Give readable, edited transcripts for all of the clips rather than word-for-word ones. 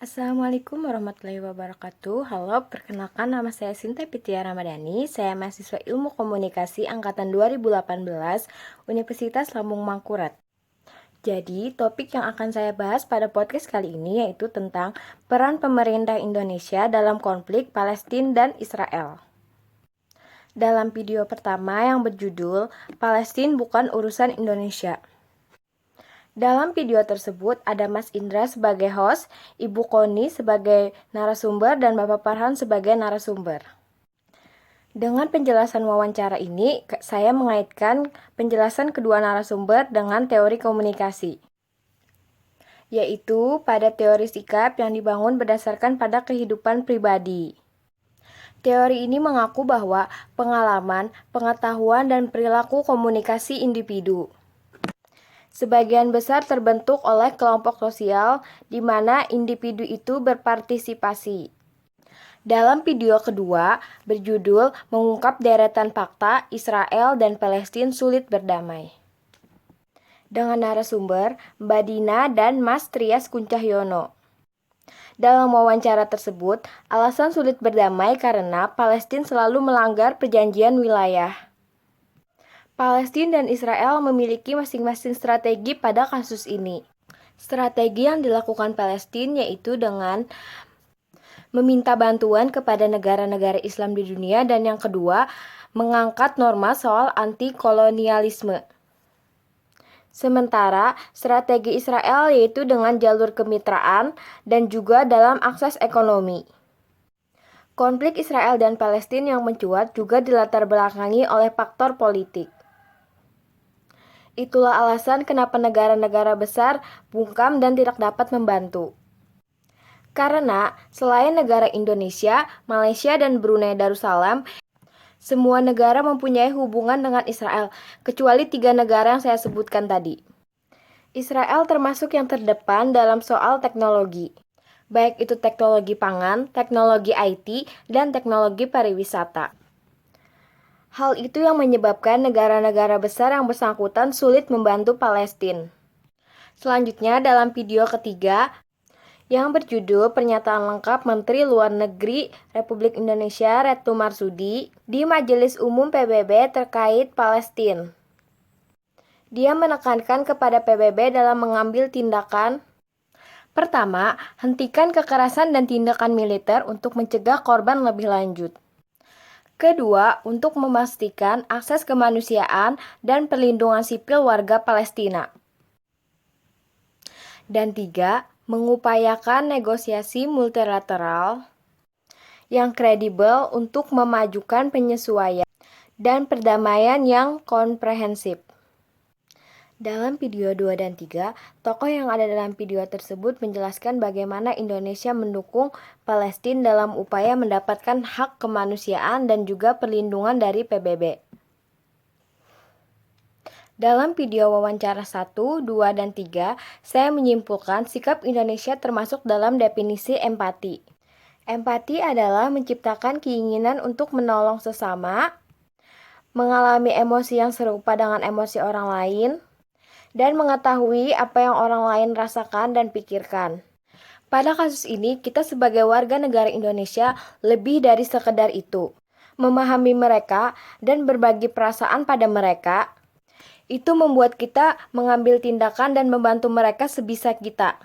Assalamualaikum warahmatullahi wabarakatuh. Halo, perkenalkan nama saya Sinta Pitia Ramadhani. Saya mahasiswa Ilmu Komunikasi angkatan 2018 Universitas Lambung Mangkurat. Jadi, topik yang akan saya bahas pada podcast kali ini yaitu tentang peran pemerintah Indonesia dalam konflik Palestina dan Israel. Dalam video pertama yang berjudul Palestina bukan urusan Indonesia. Dalam video tersebut ada Mas Indra sebagai host, Ibu Koni sebagai narasumber, dan Bapak Farhan sebagai narasumber. Dengan penjelasan wawancara ini, saya mengaitkan penjelasan kedua narasumber dengan teori komunikasi, yaitu pada teori sikap yang dibangun berdasarkan pada kehidupan pribadi. Teori ini mengaku bahwa pengalaman, pengetahuan, dan perilaku komunikasi individu sebagian besar terbentuk oleh kelompok sosial di mana individu itu berpartisipasi. Dalam video kedua, berjudul Mengungkap Deretan Fakta Israel dan Palestina Sulit Berdamai. Dengan narasumber Mbak Dina dan Mas Trias Kuncahyono. Dalam wawancara tersebut, alasan sulit berdamai karena Palestina selalu melanggar perjanjian wilayah. Palestina dan Israel memiliki masing-masing strategi pada kasus ini. Strategi yang dilakukan Palestina yaitu dengan meminta bantuan kepada negara-negara Islam di dunia, dan yang kedua, mengangkat norma soal anti-kolonialisme. Sementara strategi Israel yaitu dengan jalur kemitraan dan juga dalam akses ekonomi. Konflik Israel dan Palestina yang mencuat juga dilatar belakangi oleh faktor politik. Itulah alasan kenapa negara-negara besar bungkam dan tidak dapat membantu. Karena selain negara Indonesia, Malaysia, dan Brunei Darussalam, semua negara mempunyai hubungan dengan Israel, kecuali 3 negara yang saya sebutkan tadi. Israel termasuk yang terdepan dalam soal teknologi, baik itu teknologi pangan, teknologi IT, dan teknologi pariwisata. Hal itu yang menyebabkan negara-negara besar yang bersangkutan sulit membantu Palestina. Selanjutnya dalam video ketiga yang berjudul Pernyataan Lengkap Menteri Luar Negeri Republik Indonesia Retno Marsudi di Majelis Umum PBB terkait Palestina. Dia menekankan kepada PBB dalam mengambil tindakan. Pertama, hentikan kekerasan dan tindakan militer untuk mencegah korban lebih lanjut. Kedua, untuk memastikan akses kemanusiaan dan perlindungan sipil warga Palestina. Dan 3, mengupayakan negosiasi multilateral yang kredibel untuk memajukan penyesuaian dan perdamaian yang komprehensif. Dalam video 2 dan 3, tokoh yang ada dalam video tersebut menjelaskan bagaimana Indonesia mendukung Palestina dalam upaya mendapatkan hak kemanusiaan dan juga perlindungan dari PBB. Dalam video wawancara 1, 2, dan 3, saya menyimpulkan sikap Indonesia termasuk dalam definisi empati. Empati adalah menciptakan keinginan untuk menolong sesama, mengalami emosi yang serupa dengan emosi orang lain, dan mengetahui apa yang orang lain rasakan dan pikirkan. Pada kasus ini, kita sebagai warga negara Indonesia lebih dari sekedar itu. Memahami mereka dan berbagi perasaan pada mereka, itu membuat kita mengambil tindakan dan membantu mereka sebisa kita.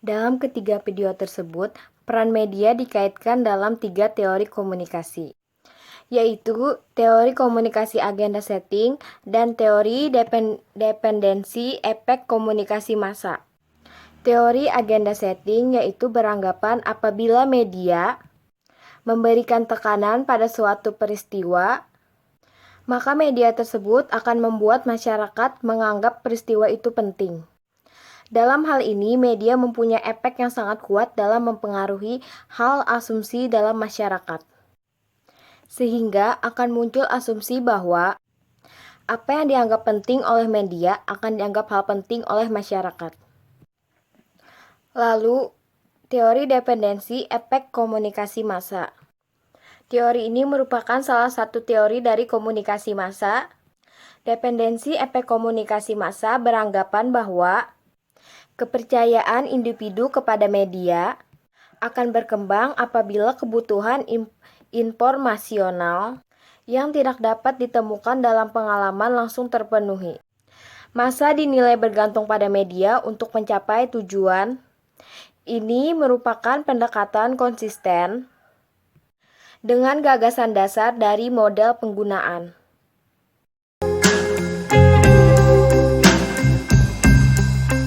Dalam ketiga video tersebut, peran media dikaitkan dalam 3 teori komunikasi, yaitu teori komunikasi agenda setting dan teori dependensi efek komunikasi massa. Teori agenda setting yaitu beranggapan apabila media memberikan tekanan pada suatu peristiwa, maka media tersebut akan membuat masyarakat menganggap peristiwa itu penting. Dalam hal ini, media mempunyai efek yang sangat kuat dalam mempengaruhi hal asumsi dalam masyarakat. Sehingga akan muncul asumsi bahwa apa yang dianggap penting oleh media akan dianggap hal penting oleh masyarakat. Lalu, teori dependensi efek komunikasi massa. Teori ini merupakan salah satu teori dari komunikasi massa. Dependensi efek komunikasi massa beranggapan bahwa Kepercayaan individu kepada media akan berkembang apabila kebutuhan informasional yang tidak dapat ditemukan dalam pengalaman langsung terpenuhi. Massa dinilai bergantung pada media untuk mencapai tujuan. Ini merupakan pendekatan konsisten dengan gagasan dasar dari model penggunaan.